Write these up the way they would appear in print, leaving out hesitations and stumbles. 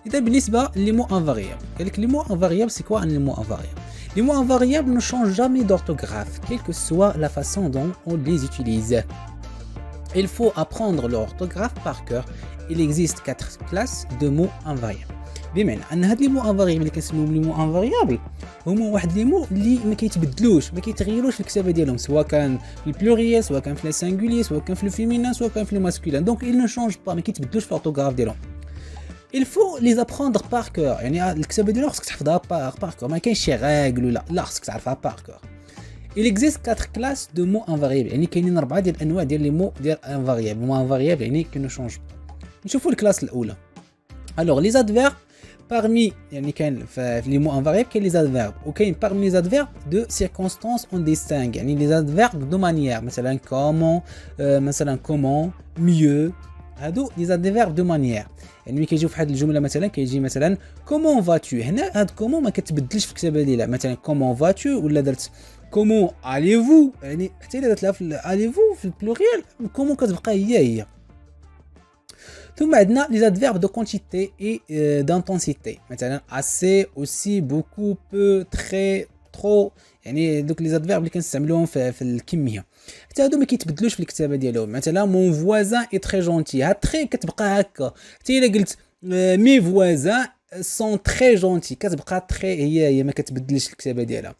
اذا بالنسبه لي مو انفاريابل قال لك لي مو انفاريابل سي كوا لي مو انفاريابل Les mots invariables ne changent jamais d'orthographe, quelle que soit la façon dont on les utilise. Il faut apprendre l'orthographe par cœur. Il existe 4 classes de mots invariables. بمعنى ان هاد لي مو انفاريابل اللي كنسميهم لي مو انفاريابل هما واحد لي مو اللي ما كيتبدلوش ما كيتغيروش في الكتابه ديالهم سواء كان في البلوريال سواء كان في السينغولير سواء كان في الفيمينين سواء كان في الماسكولين دونك ils ne changent pas ما كيتبدلوش في الاورثوغراف ديالهم. Il faut les apprendre par cœur يعني الكتابه ديالهم خصك تحفظها par cœur ما كاينش شي راغل ولا لا خصك تعرفها par cœur. Il existe 4 classes de mots invariables يعني كاينين 4 ديال الانواع ديال لي مو ديال invariables مو invariables يعني كي ne change pas. نشوفوا الكلاس الاولى. Alors les adverbes parmi يعني كاين في لي مو انفاريابل كاين لي زادفيرب وكاين parmi لي زادفيرب دو سيركونستانس اون ديستانغ يعني لي زادفيرب دو مانيير مثلا كومون مثلا كومون ميو هادو لي زادفيرب دو مانيير يعني ملي كيجيو في واحد الجمله مثلا كيجي مثلا كومون فاتو هنا هاد كومون ما كتبدلش في الكتابه ديالها مثلا كومون فاتو ولا درت كومون اليفو يعني حتى الا درت لها في اليفو في البلوريال كومون كتبقى هي ثم عندنا les adverbes de quantité et d'intensité مثلا assez aussi beaucoup peu très trop يعني دوك les adverbes اللي كنستعملوهم في الكميه حتى هادو ما كيتبدلوش في الكتابه ديالهم مثلا mon voisin est très gentil ها très كتبقى هكا حتى الا قلت mes voisins sont très gentils كتبقى très هي ما كتبدلش الكتابه ديالها.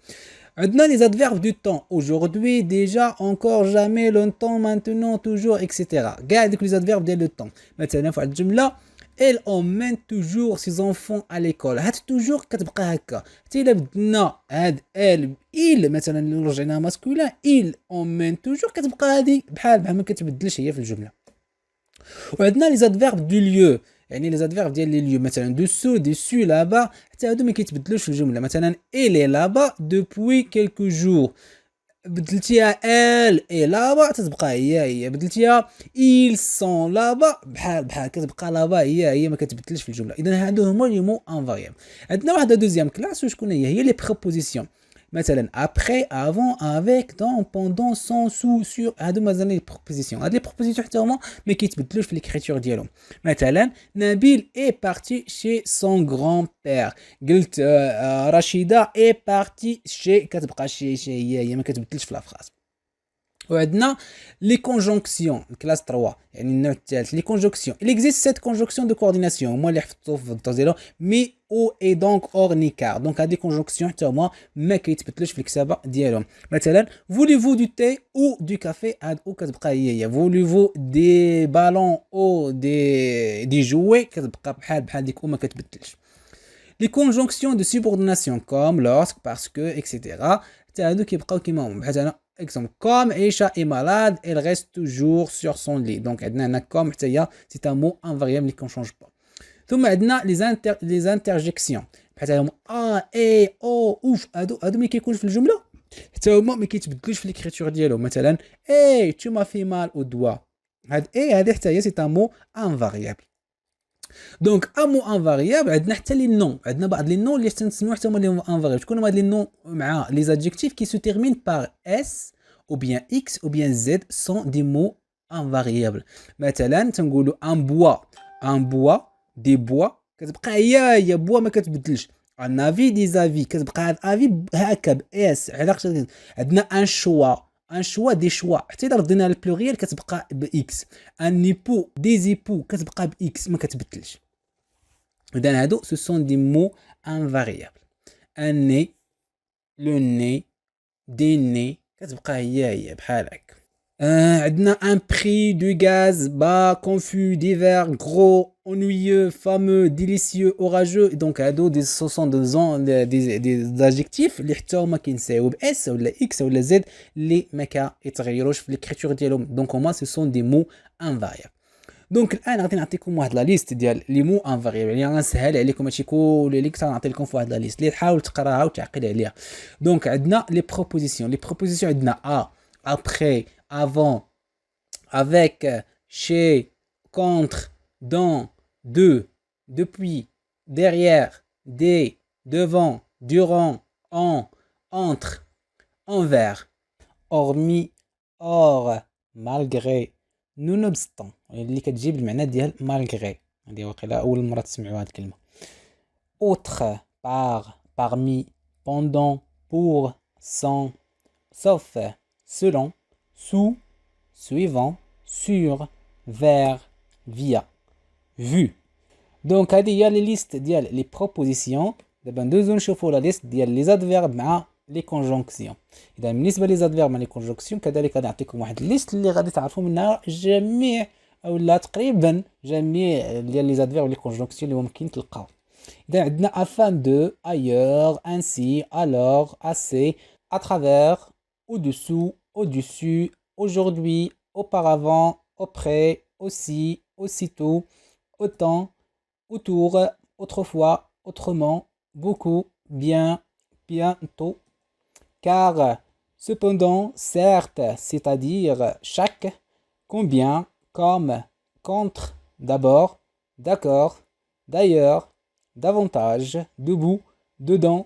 عندنا les adverbes du temps aujourd'hui déjà encore jamais longtemps maintenant toujours etc. كاع دوك les adverbes ديال le temps مثلا في واحد الجمله elle emmène toujours ses enfants à l'école هاد toujours كتبقى هكا حتى الا بدلنا هاد elle il مثلا اللي رجعناها ماسكولين il emmène toujours كتبقى هادي بحال ما كتبدلش هي في الجمله. وعندنا les adverbes du lieu يعني لي زادفيرب ديال لي ليو مثلا دوسو ديسو لابا حتى هادو ما كيتبدلوش في الجمله مثلا الي لابا دوبوي كيلكو جور بدلتيها ال اي لابا تتبقى هي بدلتيها ils sont لابا بحال كتبقى لابا هي ما كتبدلش في الجمله. اذا هادو هما لي مو انفاريابل. عندنا واحده دوزيام كلاس وشكون هي لي بريبوزيسيون مثلا après avant avec dans pendant sans sous sur هادو مازال لي بروبوزيسيون هاد لي بروبوزيسيون حتى هما ما كيتبدلوش في ليكريتور ديالهم. مثلا نبيل est parti chez son grand-père قلت رشيدة est parti chez كتبقى شي هي ما كتبدلش في لافراز. وعندنا لي كونجونكسيون كلاس 3 يعني النوع الثالث لي كونجونكسيون il existe 7 conjonctions de coordination هما اللي حطوا في الدرس ديالو مي او اي دونك اور ني كار دونك هاد لي كونجونكسيون حتى هما ما كيتبدلوش في الكتابه ديالهم. مثلا فوليفو دو تي او دو كافي هاد او كتبقى هي فوليفو دي بالون او دي جوي كتبقى بحال ديك او ما كتبدلش. لي كونجونكسيون دو سوبورديناسيون كوم لورسك باسكو اكسيتيرا حتى هادو كيبقاو كيما هما بحال هنا exemple comme Aisha est malade elle reste toujours sur son lit donc عندنا هنا comme حتى هي c'est un mot invariable qui ne change pas. ثم عندنا les interjections بحال هما اي او اوف هادو ملي كيكونوا في الجمله حتى هما ما كيتبدلوش في ليكريتور ديالهم مثلا اي tu m'as fait mal au doigt هاد اي هادي حتى هي c'est un mot invariable. دونك ا مو انفاريابل عندنا حتى لي نون عندنا بعض لي نون اللي تنسميو حتى هما لي انفاريابل شكون هما لي نون مع لي زادجيكتيف كي سو تيرمين بار اس او بيان اكس او بيان زد سون دي مو انفاريابل. مثلا تنقولوا ان بوا دي بوا كتبقى هي بوا ما كتبدلش. ان افي دي زافي كتبقى هاد افي هكا باس علاش عندنا ان شوا دي شوا حتى الا ردينا البلوريال كتبقى باكس. ان ايبو دي زيبو كتبقى باكس ما كتبدلش. اذا هادو سو سون دي مو انفاريابل. ان ني لو ني دي ني كتبقى هي بحال هكا. عندنا ان بري دو غاز با كونفو ديفير غرو ennuyeux fameux délicieux orageux دونك هادو دي سوسون دي adjectifs اللي حتى هما كينساو باس ولا اكس ولا زد اللي ما كيتغيروش في ليكريتور ديالهم دونك هما سو سون دي مو انفاريابل. دونك الان غادي نعطيكم واحد لا ليست ديال لي مو انفاريابل يعني غنسهل عليكم هادشي كل اللي كنت غنعطي لكم في واحد لا ليست اللي تحاول تقراها وتعقل عليها. دونك عندنا لي بروبوزيسيون عندنا ا après avant avec chez contre dans de depuis derrière des devant durant en entre envers hormis hors malgré nonobstant اللي كتجيب المعنى ديال malgré هذه واقيلا اول مره تسمعوا هذه الكلمه. autre, par, parmi, pendant, pour, sans, sauf, selon, sous, suivant, sur, vers, via, vu. Donc هذه هي les listes ديال les propositions. دابا ندوزو نشوفو la liste ديال les adverbes مع les conjonctions. اذا بالنسبه لي adverbes مع les conjonctions كذلك غادي نعطيكم واحد الليست اللي غادي تعرفوا منها جميع او لا تقريبا جميع ديال les adverbes les conjonctions اللي ممكن تلقاو. اذا عندنا afin de, ailleurs, ainsi, alors, assez, à travers, au-dessous, au-dessus, aujourd'hui, auparavant, auprès, aussi, aussitôt, autant, autour, autrefois, autrement, beaucoup, bien, bientôt, car, cependant, certes, c'est-à-dire chaque, combien, comme, contre, d'abord, d'accord, d'ailleurs, davantage, debout, dedans,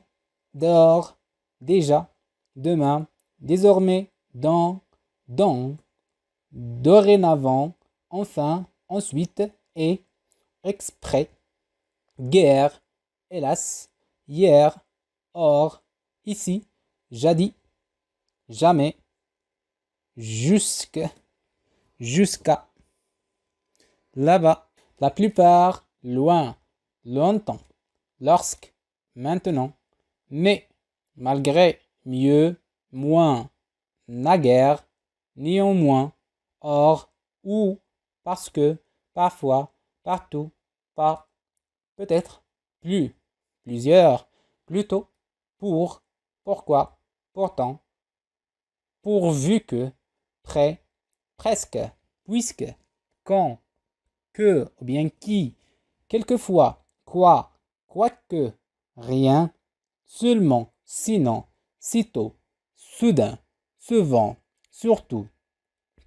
dehors, déjà, demain, désormais, dans, dorénavant, enfin, ensuite, et, exprès, guère, hélas, hier, or, ici, jadis, jamais, jusque, jusqu'à, là-bas, la plupart, loin, longtemps, lorsque, maintenant, mais, malgré, mieux, moins, naguère, néanmoins, or, ou, parce que, parfois, partout, pas, peut-être, plus, plusieurs, plutôt, pour, pourquoi, pourtant, pourvu que, près, presque, puisque, quand, que, ou bien qui, quelquefois, quoi, quoique, rien, seulement, sinon, sitôt, soudain, souvent, surtout,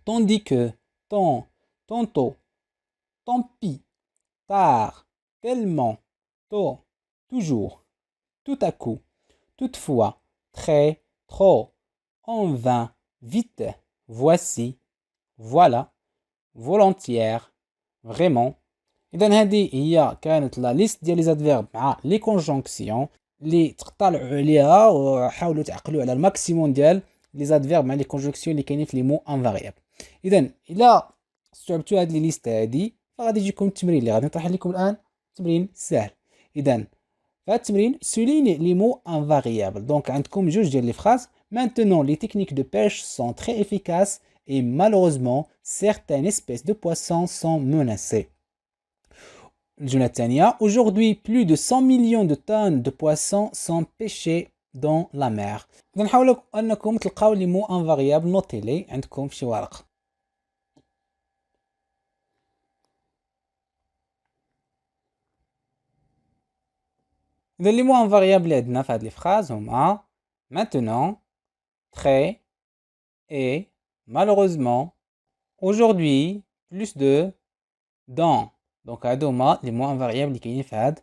tandis que, tant, tantôt, tant pis, tard, tellement, tôt, toujours, tout à coup, toutefois, très, trop, en vain, vite, voici, voilà, volontiers, vraiment. إذا هذه هي كانت لا ليست ديال لي زادفيرب مع لي كونجونكسيون اللي تطلعوا عليها وحاولوا تعقلوا على الماكسيموم ديال لي زادفيرب مع لي كونجونكسيون اللي كاينين في لي مو انفاريابل. اذا الا استوعبتوا هذه لي ليست هذه فغادي يجيكم التمرين اللي غادي نطرح لكم الان. تمرين سهل. اذا في هذا التمرين souligne les mots invariables. Donc عندكم جوج ديال لي فراز. Maintenant les techniques de pêche sont très efficaces et malheureusement certaines espèces de poissons sont menacées. الجملة الثانية. Aujourd'hui, plus de 100 millions de tonnes de poissons sont pêchés dans la mer. إذا نحاولوا أنكم تلقاو لي مو انفاريابل نوتيلي عندكم في شي ورقة. إذا لي مو انفاريابل اللي عندنا في هاد لي فراز هما maintenant, très, et, malheureusement, aujourd'hui, plus de, dans. Donc هادو هما لي مو انفاريابل اللي كاينين في هاد